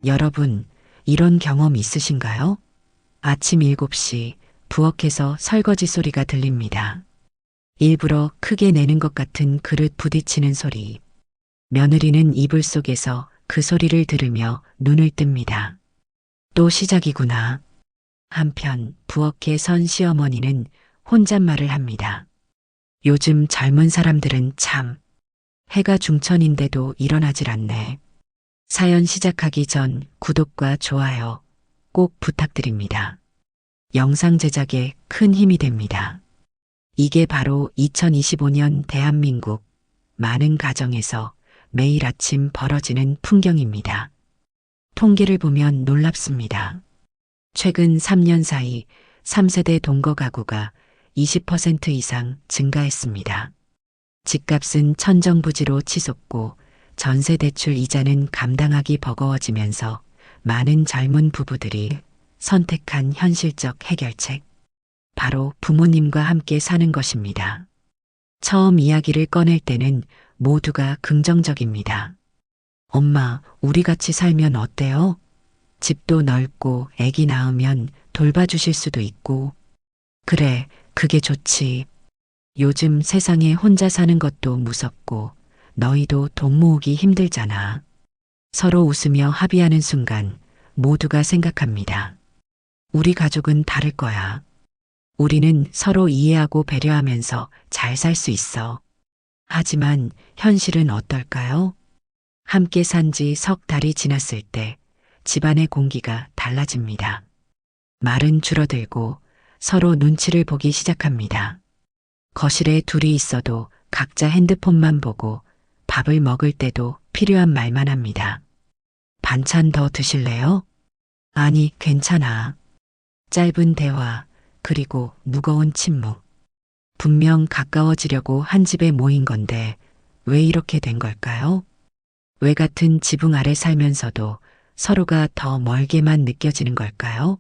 여러분, 이런 경험 있으신가요? 아침 7시 부엌에서 설거지 소리가 들립니다. 일부러 크게 내는 것 같은 그릇 부딪히는 소리. 며느리는 이불 속에서 그 소리를 들으며 눈을 뜹니다. 또 시작이구나. 한편 부엌에 선 시어머니는 혼잣말을 합니다. 요즘 젊은 사람들은 참 해가 중천인데도 일어나질 않네. 사연 시작하기 전 구독과 좋아요 꼭 부탁드립니다. 영상 제작에 큰 힘이 됩니다. 이게 바로 2025년 대한민국 많은 가정에서 매일 아침 벌어지는 풍경입니다. 통계를 보면 놀랍습니다. 최근 3년 사이 3세대 동거 가구가 20% 이상 증가했습니다. 집값은 천정부지로 치솟고 전세 대출 이자는 감당하기 버거워지면서 많은 젊은 부부들이 선택한 현실적 해결책. 바로 부모님과 함께 사는 것입니다. 처음 이야기를 꺼낼 때는 모두가 긍정적입니다. 엄마, 우리 같이 살면 어때요? 집도 넓고 애기 낳으면 돌봐주실 수도 있고. 그래, 그게 좋지. 요즘 세상에 혼자 사는 것도 무섭고 너희도 돈 모으기 힘들잖아. 서로 웃으며 합의하는 순간 모두가 생각합니다. 우리 가족은 다를 거야. 우리는 서로 이해하고 배려하면서 잘 살 수 있어. 하지만 현실은 어떨까요? 함께 산 지 석 달이 지났을 때 집안의 공기가 달라집니다. 말은 줄어들고 서로 눈치를 보기 시작합니다. 거실에 둘이 있어도 각자 핸드폰만 보고 밥을 먹을 때도 필요한 말만 합니다. 반찬 더 드실래요? 아니, 괜찮아. 짧은 대화, 그리고 무거운 침묵. 분명 가까워지려고 한 집에 모인 건데 왜 이렇게 된 걸까요? 왜 같은 지붕 아래 살면서도 서로가 더 멀게만 느껴지는 걸까요?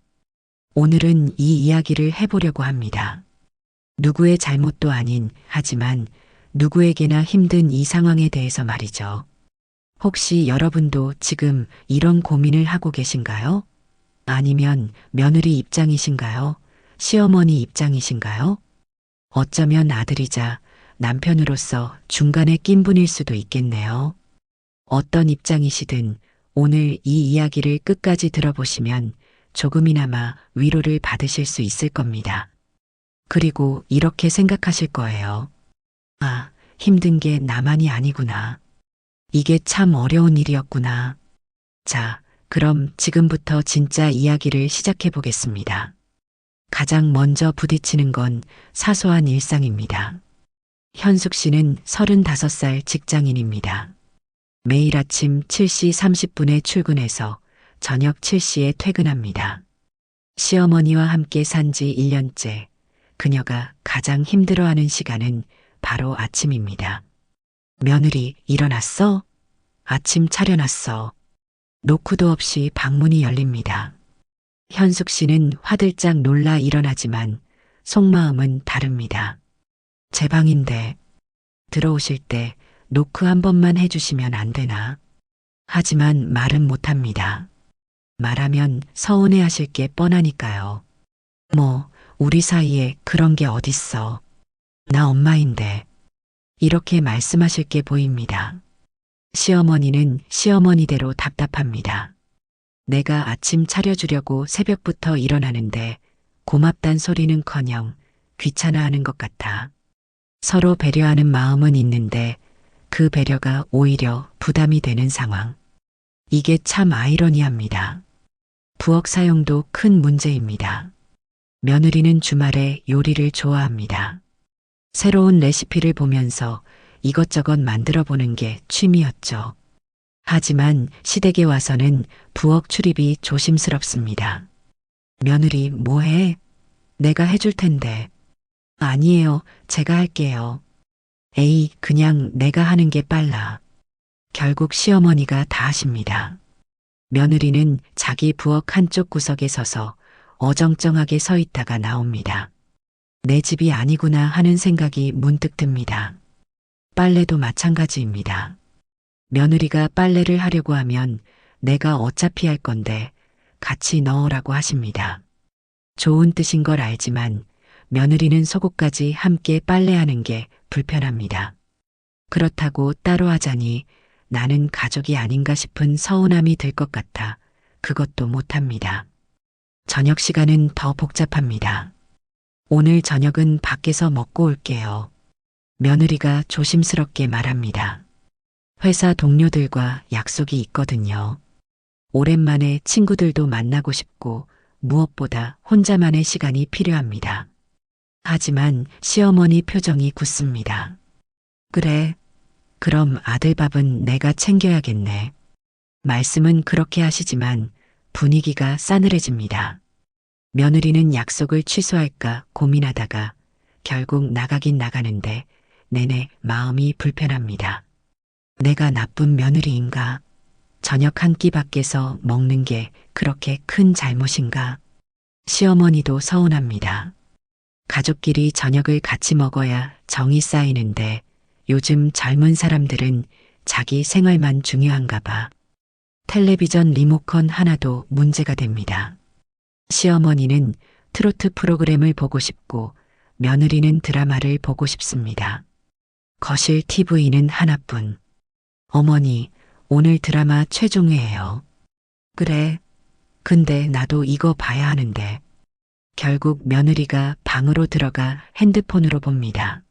오늘은 이 이야기를 해보려고 합니다. 누구의 잘못도 아닌, 하지만 누구에게나 힘든 이 상황에 대해서 말이죠. 혹시 여러분도 지금 이런 고민을 하고 계신가요? 아니면 며느리 입장이신가요? 시어머니 입장이신가요? 어쩌면 아들이자 남편으로서 중간에 낀 분일 수도 있겠네요. 어떤 입장이시든 오늘 이 이야기를 끝까지 들어보시면 조금이나마 위로를 받으실 수 있을 겁니다. 그리고 이렇게 생각하실 거예요. 아, 힘든 게 나만이 아니구나. 이게 참 어려운 일이었구나. 자, 그럼 지금부터 진짜 이야기를 시작해 보겠습니다. 가장 먼저 부딪히는 건 사소한 일상입니다. 현숙 씨는 35살 직장인입니다. 매일 아침 7시 30분에 출근해서 저녁 7시에 퇴근합니다. 시어머니와 함께 산 지 1년째, 그녀가 가장 힘들어하는 시간은 바로 아침입니다. 며느리, 일어났어? 아침 차려놨어. 노크도 없이 방문이 열립니다. 현숙 씨는 화들짝 놀라 일어나지만 속마음은 다릅니다. 제 방인데 들어오실 때 노크 한 번만 해주시면 안 되나? 하지만 말은 못합니다. 말하면 서운해 하실 게 뻔하니까요. 뭐, 우리 사이에 그런 게 어딨어. 나 엄마인데. 이렇게 말씀하실 게 보입니다. 시어머니는 시어머니대로 답답합니다. 내가 아침 차려주려고 새벽부터 일어나는데 고맙단 소리는커녕 귀찮아하는 것 같아. 서로 배려하는 마음은 있는데 그 배려가 오히려 부담이 되는 상황. 이게 참 아이러니합니다. 부엌 사용도 큰 문제입니다. 며느리는 주말에 요리를 좋아합니다. 새로운 레시피를 보면서 이것저것 만들어 보는 게 취미였죠. 하지만 시댁에 와서는 부엌 출입이 조심스럽습니다. 며느리 뭐해? 내가 해줄 텐데. 아니에요. 제가 할게요. 에이, 그냥 내가 하는 게 빨라. 결국 시어머니가 다 하십니다. 며느리는 자기 부엌 한쪽 구석에 서서 어정쩡하게 서 있다가 나옵니다. 내 집이 아니구나 하는 생각이 문득 듭니다. 빨래도 마찬가지입니다. 며느리가 빨래를 하려고 하면 내가 어차피 할 건데 같이 넣으라고 하십니다. 좋은 뜻인 걸 알지만 며느리는 속옷까지 함께 빨래하는 게 불편합니다. 그렇다고 따로 하자니 나는 가족이 아닌가 싶은 서운함이 들 것 같아 그것도 못합니다. 저녁 시간은 더 복잡합니다. 오늘 저녁은 밖에서 먹고 올게요. 며느리가 조심스럽게 말합니다. 회사 동료들과 약속이 있거든요. 오랜만에 친구들도 만나고 싶고 무엇보다 혼자만의 시간이 필요합니다. 하지만 시어머니 표정이 굳습니다. 그래, 그럼 아들 밥은 내가 챙겨야겠네. 말씀은 그렇게 하시지만 분위기가 싸늘해집니다. 며느리는 약속을 취소할까 고민하다가 결국 나가긴 나가는데 내내 마음이 불편합니다. 내가 나쁜 며느리인가? 저녁 한 끼 밖에서 먹는 게 그렇게 큰 잘못인가? 시어머니도 서운합니다. 가족끼리 저녁을 같이 먹어야 정이 쌓이는데 요즘 젊은 사람들은 자기 생활만 중요한가 봐. 텔레비전 리모컨 하나도 문제가 됩니다. 시어머니는 트로트 프로그램을 보고 싶고 며느리는 드라마를 보고 싶습니다. 거실 TV는 하나뿐. 어머니, 오늘 드라마 최종회예요. 그래. 근데 나도 이거 봐야 하는데. 결국 며느리가 방으로 들어가 핸드폰으로 봅니다.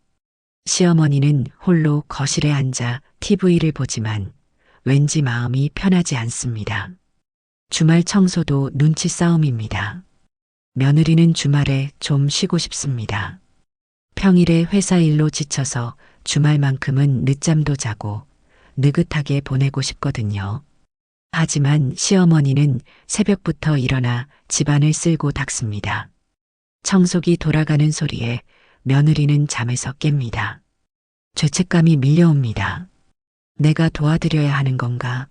시어머니는 홀로 거실에 앉아 TV를 보지만 왠지 마음이 편하지 않습니다. 주말 청소도 눈치 싸움입니다. 며느리는 주말에 좀 쉬고 싶습니다. 평일에 회사 일로 지쳐서 주말만큼은 늦잠도 자고 느긋하게 보내고 싶거든요. 하지만 시어머니는 새벽부터 일어나 집안을 쓸고 닦습니다. 청소기 돌아가는 소리에 며느리는 잠에서 깹니다. 죄책감이 밀려옵니다. 내가 도와드려야 하는 건가?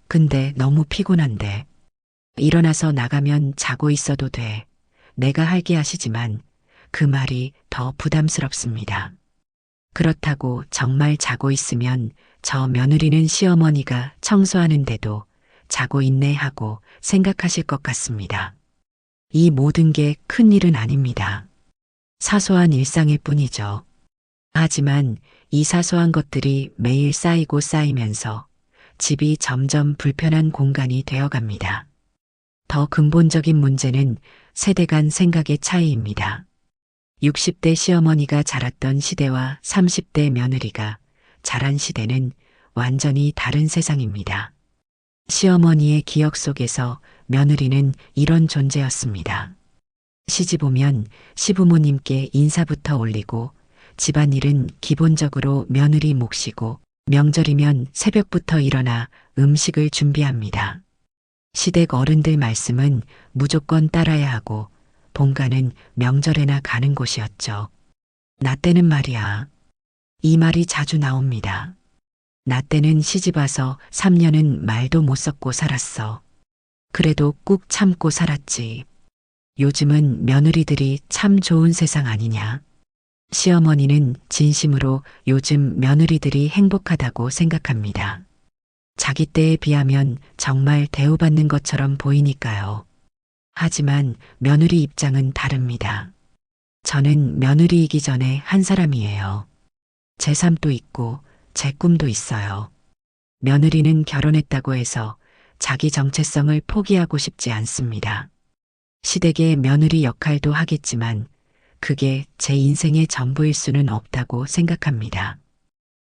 근데 너무 피곤한데. 일어나서 나가면 자고 있어도 돼. 내가 할게 하시지만 그 말이 더 부담스럽습니다. 그렇다고 정말 자고 있으면 저 며느리는 시어머니가 청소하는데도 자고 있네 하고 생각하실 것 같습니다. 이 모든 게 큰 일은 아닙니다. 사소한 일상일 뿐이죠. 하지만 이 사소한 것들이 매일 쌓이고 쌓이면서 집이 점점 불편한 공간이 되어갑니다. 더 근본적인 문제는 세대 간 생각의 차이입니다. 60대 시어머니가 자랐던 시대와 30대 며느리가 자란 시대는 완전히 다른 세상입니다. 시어머니의 기억 속에서 며느리는 이런 존재였습니다. 시집 오면 시부모님께 인사부터 올리고 집안일은 기본적으로 며느리 몫이고 명절이면 새벽부터 일어나 음식을 준비합니다. 시댁 어른들 말씀은 무조건 따라야 하고 본가는 명절에나 가는 곳이었죠. 나 때는 말이야. 이 말이 자주 나옵니다. 나 때는 시집 와서 3년은 말도 못 섞고 살았어. 그래도 꾹 참고 살았지. 요즘은 며느리들이 참 좋은 세상 아니냐. 시어머니는 진심으로 요즘 며느리들이 행복하다고 생각합니다. 자기 때에 비하면 정말 대우받는 것처럼 보이니까요. 하지만 며느리 입장은 다릅니다. 저는 며느리이기 전에 한 사람이에요. 제 삶도 있고 제 꿈도 있어요. 며느리는 결혼했다고 해서 자기 정체성을 포기하고 싶지 않습니다. 시댁의 며느리 역할도 하겠지만 그게 제 인생의 전부일 수는 없다고 생각합니다.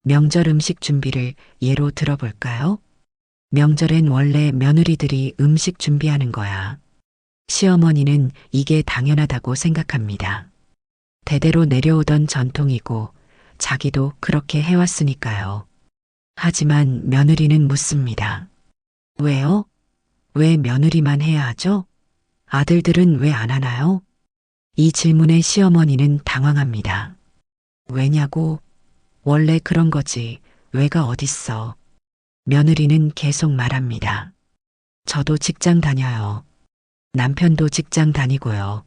명절 음식 준비를 예로 들어볼까요? 명절엔 원래 며느리들이 음식 준비하는 거야. 시어머니는 이게 당연하다고 생각합니다. 대대로 내려오던 전통이고 자기도 그렇게 해왔으니까요. 하지만 며느리는 묻습니다. 왜요? 왜 며느리만 해야 하죠? 아들들은 왜 안 하나요? 이 질문에 시어머니는 당황합니다. 왜냐고? 원래 그런 거지. 왜가 어딨어. 며느리는 계속 말합니다. 저도 직장 다녀요. 남편도 직장 다니고요.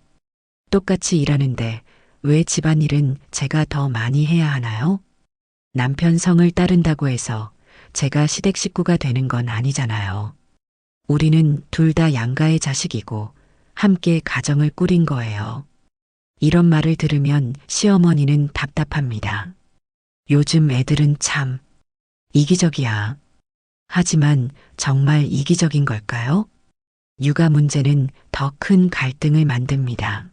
똑같이 일하는데 왜 집안일은 제가 더 많이 해야 하나요? 남편 성을 따른다고 해서 제가 시댁 식구가 되는 건 아니잖아요. 우리는 둘 다 양가의 자식이고 함께 가정을 꾸린 거예요. 이런 말을 들으면 시어머니는 답답합니다. 요즘 애들은 참 이기적이야. 하지만 정말 이기적인 걸까요? 육아 문제는 더 큰 갈등을 만듭니다.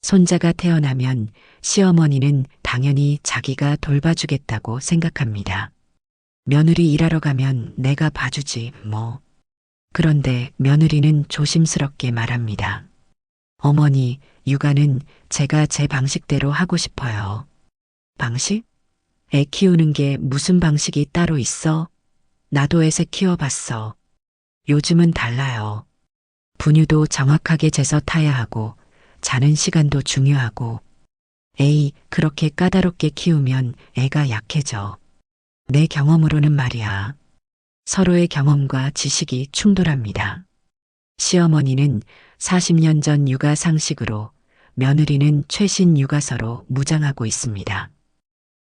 손자가 태어나면 시어머니는 당연히 자기가 돌봐주겠다고 생각합니다. 며느리 일하러 가면 내가 봐주지, 뭐. 그런데 며느리는 조심스럽게 말합니다. 어머니, 육아는 제가 제 방식대로 하고 싶어요. 방식? 애 키우는 게 무슨 방식이 따로 있어? 나도 애새 키워봤어. 요즘은 달라요. 분유도 정확하게 재서 타야 하고, 자는 시간도 중요하고. 에이, 그렇게 까다롭게 키우면 애가 약해져. 내 경험으로는 말이야. 서로의 경험과 지식이 충돌합니다. 시어머니는 40년 전 육아 상식으로, 며느리는 최신 육아서로 무장하고 있습니다.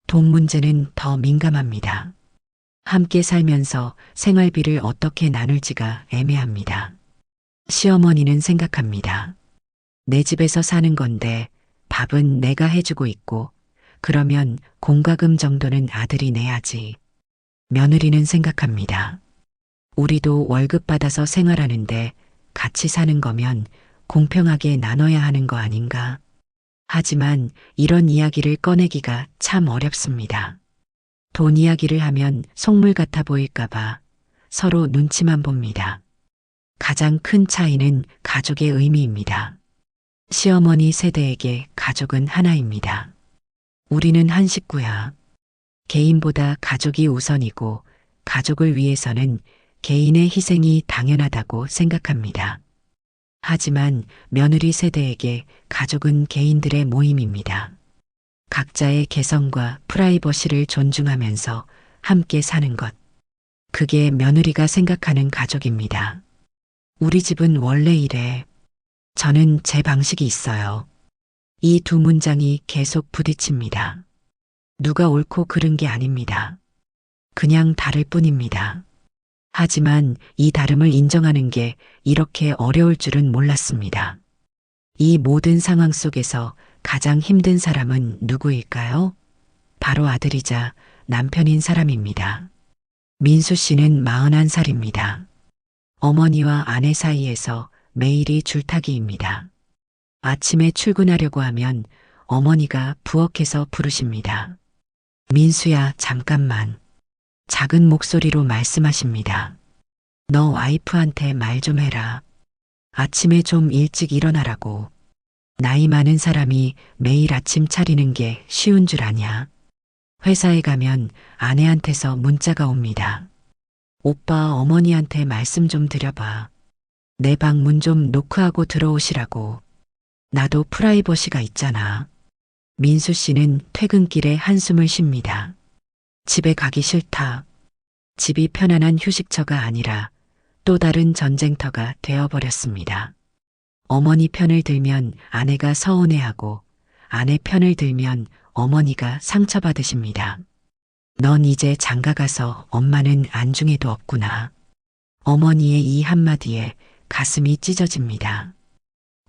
돈 문제는 더 민감합니다. 함께 살면서 생활비를 어떻게 나눌지가 애매합니다. 시어머니는 생각합니다. 내 집에서 사는 건데 밥은 내가 해주고 있고, 그러면 공과금 정도는 아들이 내야지. 며느리는 생각합니다. 우리도 월급 받아서 생활하는데 같이 사는 거면 공평하게 나눠야 하는 거 아닌가? 하지만 이런 이야기를 꺼내기가 참 어렵습니다. 돈 이야기를 하면 속물 같아 보일까봐 서로 눈치만 봅니다. 가장 큰 차이는 가족의 의미입니다. 시어머니 세대에게 가족은 하나입니다. 우리는 한 식구야. 개인보다 가족이 우선이고 가족을 위해서는 개인의 희생이 당연하다고 생각합니다. 하지만 며느리 세대에게 가족은 개인들의 모임입니다. 각자의 개성과 프라이버시를 존중하면서 함께 사는 것. 그게 며느리가 생각하는 가족입니다. 우리 집은 원래 이래. 저는 제 방식이 있어요. 이 두 문장이 계속 부딪힙니다. 누가 옳고 그른 게 아닙니다. 그냥 다를 뿐입니다. 하지만 이 다름을 인정하는 게 이렇게 어려울 줄은 몰랐습니다. 이 모든 상황 속에서 가장 힘든 사람은 누구일까요? 바로 아들이자 남편인 사람입니다. 민수 씨는 41살입니다. 어머니와 아내 사이에서 매일이 줄타기입니다. 아침에 출근하려고 하면 어머니가 부엌에서 부르십니다. 민수야, 잠깐만. 작은 목소리로 말씀하십니다. 너 와이프한테 말 좀 해라. 아침에 좀 일찍 일어나라고. 나이 많은 사람이 매일 아침 차리는 게 쉬운 줄 아냐. 회사에 가면 아내한테서 문자가 옵니다. 오빠 어머니한테 말씀 좀 드려봐. 내 방 문 좀 노크하고 들어오시라고. 나도 프라이버시가 있잖아. 민수 씨는 퇴근길에 한숨을 쉽니다. 집에 가기 싫다. 집이 편안한 휴식처가 아니라 또 다른 전쟁터가 되어버렸습니다. 어머니 편을 들면 아내가 서운해하고 아내 편을 들면 어머니가 상처받으십니다. 넌 이제 장가가서 엄마는 안중에도 없구나. 어머니의 이 한마디에 가슴이 찢어집니다.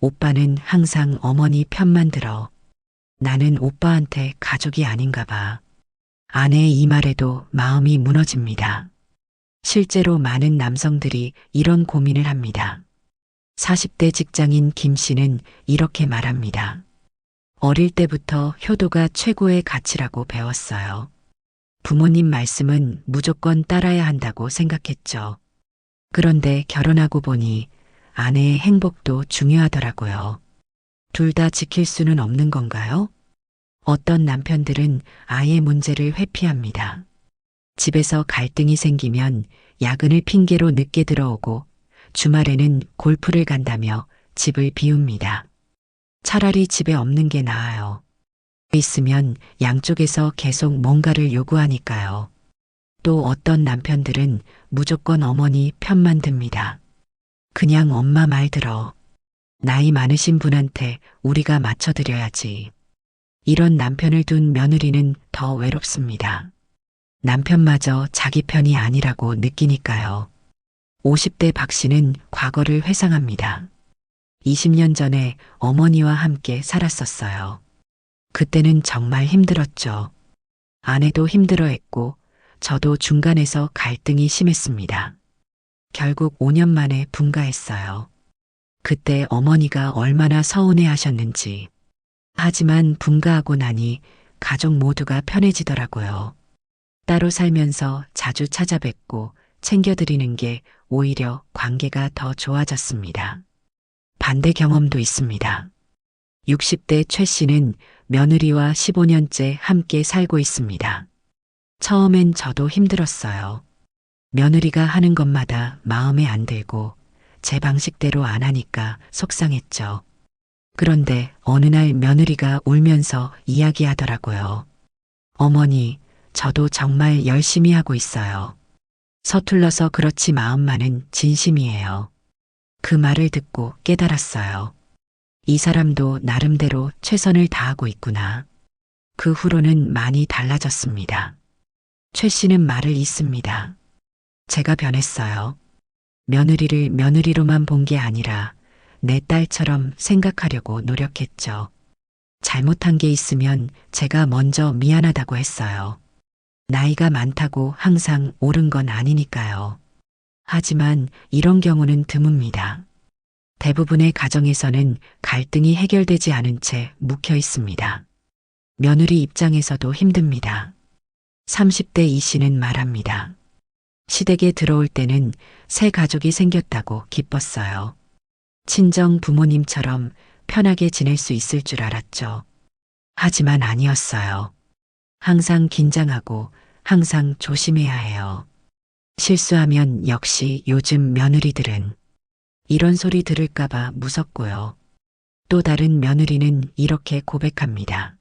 오빠는 항상 어머니 편만 들어. 나는 오빠한테 가족이 아닌가 봐. 아내의 이 말에도 마음이 무너집니다. 실제로 많은 남성들이 이런 고민을 합니다. 40대 직장인 김 씨는 이렇게 말합니다. 어릴 때부터 효도가 최고의 가치라고 배웠어요. 부모님 말씀은 무조건 따라야 한다고 생각했죠. 그런데 결혼하고 보니 아내의 행복도 중요하더라고요. 둘 다 지킬 수는 없는 건가요? 어떤 남편들은 아예 문제를 회피합니다. 집에서 갈등이 생기면 야근을 핑계로 늦게 들어오고 주말에는 골프를 간다며 집을 비웁니다. 차라리 집에 없는 게 나아요. 있으면 양쪽에서 계속 뭔가를 요구하니까요. 또 어떤 남편들은 무조건 어머니 편만 듭니다. 그냥 엄마 말 들어. 나이 많으신 분한테 우리가 맞춰드려야지. 이런 남편을 둔 며느리는 더 외롭습니다. 남편마저 자기 편이 아니라고 느끼니까요. 50대 박 씨는 과거를 회상합니다. 20년 전에 어머니와 함께 살았었어요. 그때는 정말 힘들었죠. 아내도 힘들어했고 저도 중간에서 갈등이 심했습니다. 결국 5년 만에 분가했어요. 그때 어머니가 얼마나 서운해 하셨는지. 하지만 분가하고 나니 가족 모두가 편해지더라고요. 따로 살면서 자주 찾아뵙고 챙겨드리는 게 오히려 관계가 더 좋아졌습니다. 반대 경험도 있습니다. 60대 최 씨는 며느리와 15년째 함께 살고 있습니다. 처음엔 저도 힘들었어요. 며느리가 하는 것마다 마음에 안 들고 제 방식대로 안 하니까 속상했죠. 그런데 어느 날 며느리가 울면서 이야기하더라고요. 어머니, 저도 정말 열심히 하고 있어요. 서툴러서 그렇지 마음만은 진심이에요. 그 말을 듣고 깨달았어요. 이 사람도 나름대로 최선을 다하고 있구나. 그 후로는 많이 달라졌습니다. 최 씨는 말을 잇습니다. 제가 변했어요. 며느리를 며느리로만 본 게 아니라 내 딸처럼 생각하려고 노력했죠. 잘못한 게 있으면 제가 먼저 미안하다고 했어요. 나이가 많다고 항상 옳은 건 아니니까요. 하지만 이런 경우는 드뭅니다. 대부분의 가정에서는 갈등이 해결되지 않은 채 묵혀 있습니다. 며느리 입장에서도 힘듭니다. 30대 이 씨는 말합니다. 시댁에 들어올 때는 새 가족이 생겼다고 기뻤어요. 친정 부모님처럼 편하게 지낼 수 있을 줄 알았죠. 하지만 아니었어요. 항상 긴장하고 항상 조심해야 해요. 실수하면 역시 요즘 며느리들은 이런 소리 들을까봐 무섭고요. 또 다른 며느리는 이렇게 고백합니다.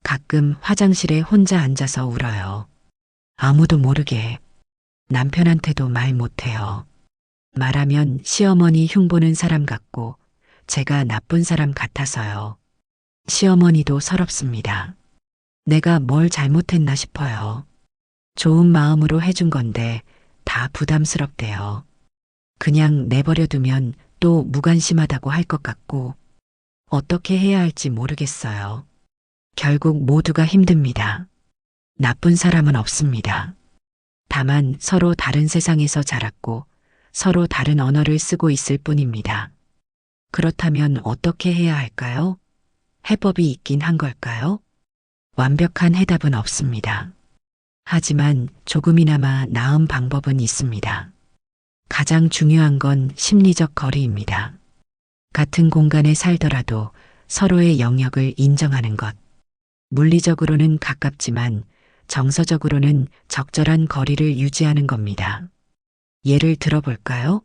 가끔 화장실에 혼자 앉아서 울어요. 아무도 모르게. 남편한테도 말 못해요. 말하면 시어머니 흉보는 사람 같고 제가 나쁜 사람 같아서요. 시어머니도 서럽습니다. 내가 뭘 잘못했나 싶어요. 좋은 마음으로 해준 건데 다 부담스럽대요. 그냥 내버려 두면 또 무관심하다고 할 것 같고 어떻게 해야 할지 모르겠어요. 결국 모두가 힘듭니다. 나쁜 사람은 없습니다. 다만 서로 다른 세상에서 자랐고 서로 다른 언어를 쓰고 있을 뿐입니다. 그렇다면 어떻게 해야 할까요? 해법이 있긴 한 걸까요? 완벽한 해답은 없습니다. 하지만 조금이나마 나은 방법은 있습니다. 가장 중요한 건 심리적 거리입니다. 같은 공간에 살더라도 서로의 영역을 인정하는 것. 물리적으로는 가깝지만 정서적으로는 적절한 거리를 유지하는 겁니다. 예를 들어볼까요?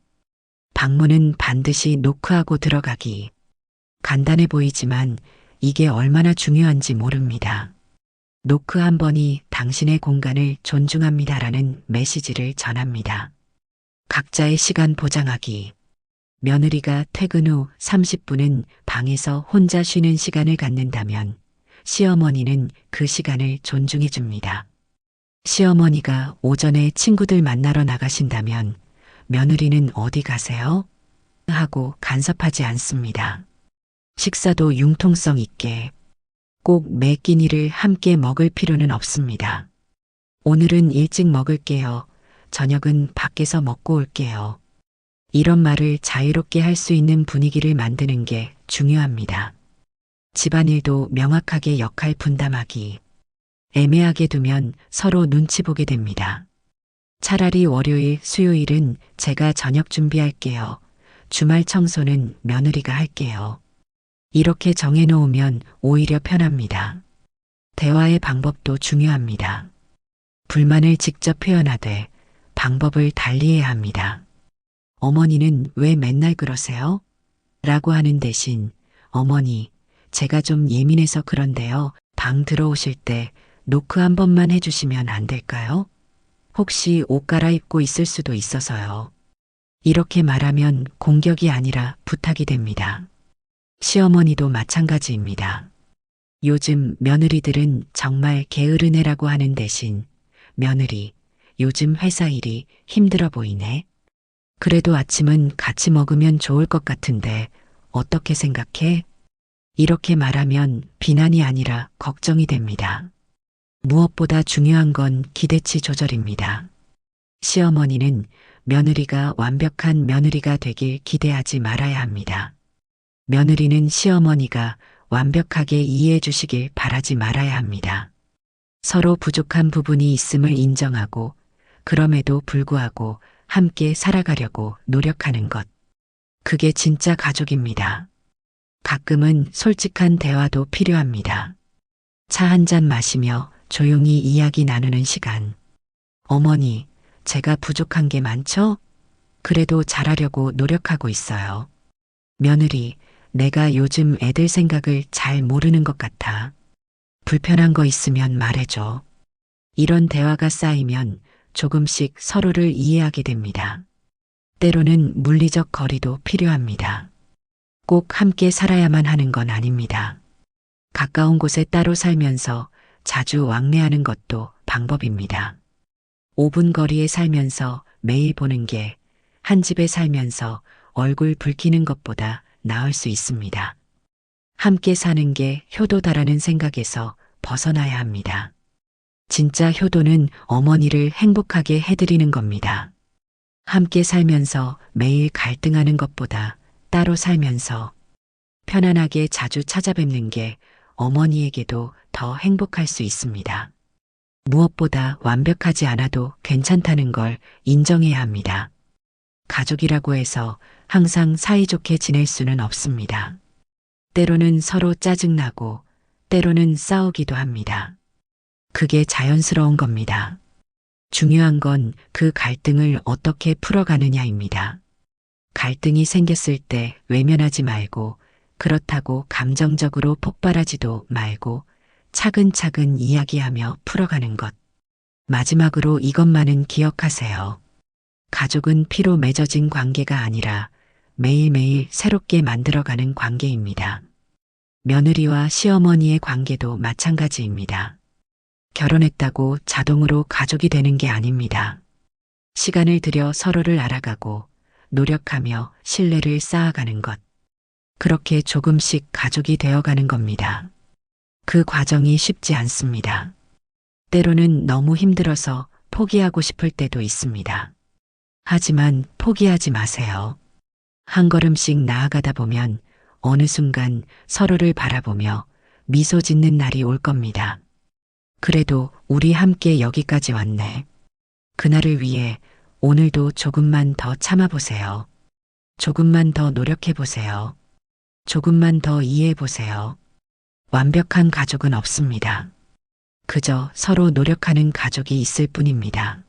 방문은 반드시 노크하고 들어가기. 간단해 보이지만 이게 얼마나 중요한지 모릅니다. 노크 한 번이 당신의 공간을 존중합니다라는 메시지를 전합니다. 각자의 시간 보장하기. 며느리가 퇴근 후 30분은 방에서 혼자 쉬는 시간을 갖는다면 시어머니는 그 시간을 존중해 줍니다. 시어머니가 오전에 친구들 만나러 나가신다면 며느리는 어디 가세요? 하고 간섭하지 않습니다. 식사도 융통성 있게 꼭 매 끼니를 함께 먹을 필요는 없습니다. 오늘은 일찍 먹을게요. 저녁은 밖에서 먹고 올게요. 이런 말을 자유롭게 할 수 있는 분위기를 만드는 게 중요합니다. 집안일도 명확하게 역할 분담하기. 애매하게 두면 서로 눈치 보게 됩니다. 차라리 월요일, 수요일은 제가 저녁 준비할게요. 주말 청소는 며느리가 할게요. 이렇게 정해놓으면 오히려 편합니다. 대화의 방법도 중요합니다. 불만을 직접 표현하되 방법을 달리해야 합니다. 어머니는 왜 맨날 그러세요? 라고 하는 대신 어머니, 제가 좀 예민해서 그런데요. 방 들어오실 때 노크 한 번만 해주시면 안 될까요? 혹시 옷 갈아입고 있을 수도 있어서요. 이렇게 말하면 공격이 아니라 부탁이 됩니다. 시어머니도 마찬가지입니다. 요즘 며느리들은 정말 게으르네라고 하는 대신 며느리, 요즘 회사 일이 힘들어 보이네. 그래도 아침은 같이 먹으면 좋을 것 같은데 어떻게 생각해? 이렇게 말하면 비난이 아니라 걱정이 됩니다. 무엇보다 중요한 건 기대치 조절입니다. 시어머니는 며느리가 완벽한 며느리가 되길 기대하지 말아야 합니다. 며느리는 시어머니가 완벽하게 이해해 주시길 바라지 말아야 합니다. 서로 부족한 부분이 있음을 인정하고 그럼에도 불구하고 함께 살아가려고 노력하는 것. 그게 진짜 가족입니다. 가끔은 솔직한 대화도 필요합니다. 차 한 잔 마시며 조용히 이야기 나누는 시간. 어머니, 제가 부족한 게 많죠? 그래도 잘하려고 노력하고 있어요. 며느리, 내가 요즘 애들 생각을 잘 모르는 것 같아. 불편한 거 있으면 말해줘. 이런 대화가 쌓이면 조금씩 서로를 이해하게 됩니다. 때로는 물리적 거리도 필요합니다. 꼭 함께 살아야만 하는 건 아닙니다. 가까운 곳에 따로 살면서 자주 왕래하는 것도 방법입니다. 5분 거리에 살면서 매일 보는 게 한 집에 살면서 얼굴 붉히는 것보다 나을 수 있습니다. 함께 사는 게 효도다라는 생각에서 벗어나야 합니다. 진짜 효도는 어머니를 행복하게 해드리는 겁니다. 함께 살면서 매일 갈등하는 것보다 따로 살면서 편안하게 자주 찾아뵙는 게 어머니에게도 더 행복할 수 있습니다. 무엇보다 완벽하지 않아도 괜찮다는 걸 인정해야 합니다. 가족이라고 해서 항상 사이좋게 지낼 수는 없습니다. 때로는 서로 짜증나고 때로는 싸우기도 합니다. 그게 자연스러운 겁니다. 중요한 건 그 갈등을 어떻게 풀어가느냐입니다. 갈등이 생겼을 때 외면하지 말고 그렇다고 감정적으로 폭발하지도 말고 차근차근 이야기하며 풀어가는 것. 마지막으로 이것만은 기억하세요. 가족은 피로 맺어진 관계가 아니라 매일매일 새롭게 만들어가는 관계입니다. 며느리와 시어머니의 관계도 마찬가지입니다. 결혼했다고 자동으로 가족이 되는 게 아닙니다. 시간을 들여 서로를 알아가고 노력하며 신뢰를 쌓아가는 것. 그렇게 조금씩 가족이 되어가는 겁니다. 그 과정이 쉽지 않습니다. 때로는 너무 힘들어서 포기하고 싶을 때도 있습니다. 하지만 포기하지 마세요. 한 걸음씩 나아가다 보면 어느 순간 서로를 바라보며 미소 짓는 날이 올 겁니다. 그래도 우리 함께 여기까지 왔네. 그날을 위해 오늘도 조금만 더 참아보세요. 조금만 더 노력해보세요. 조금만 더 이해해보세요. 완벽한 가족은 없습니다. 그저 서로 노력하는 가족이 있을 뿐입니다.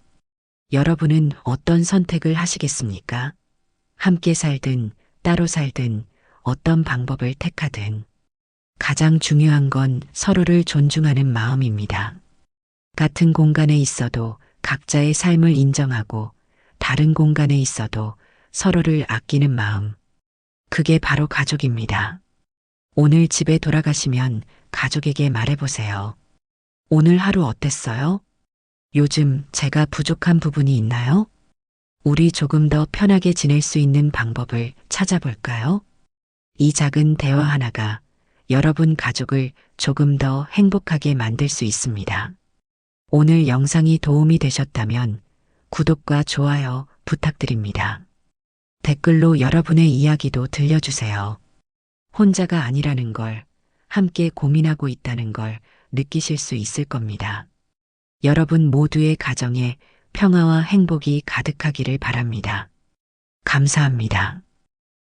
여러분은 어떤 선택을 하시겠습니까? 함께 살든 따로 살든 어떤 방법을 택하든 가장 중요한 건 서로를 존중하는 마음입니다. 같은 공간에 있어도 각자의 삶을 인정하고 다른 공간에 있어도 서로를 아끼는 마음. 그게 바로 가족입니다. 오늘 집에 돌아가시면 가족에게 말해보세요. 오늘 하루 어땠어요? 요즘 제가 부족한 부분이 있나요? 우리 조금 더 편하게 지낼 수 있는 방법을 찾아볼까요? 이 작은 대화 하나가 여러분 가족을 조금 더 행복하게 만들 수 있습니다. 오늘 영상이 도움이 되셨다면 구독과 좋아요 부탁드립니다. 댓글로 여러분의 이야기도 들려주세요. 혼자가 아니라는 걸, 함께 고민하고 있다는 걸 느끼실 수 있을 겁니다. 여러분 모두의 가정에 평화와 행복이 가득하기를 바랍니다. 감사합니다.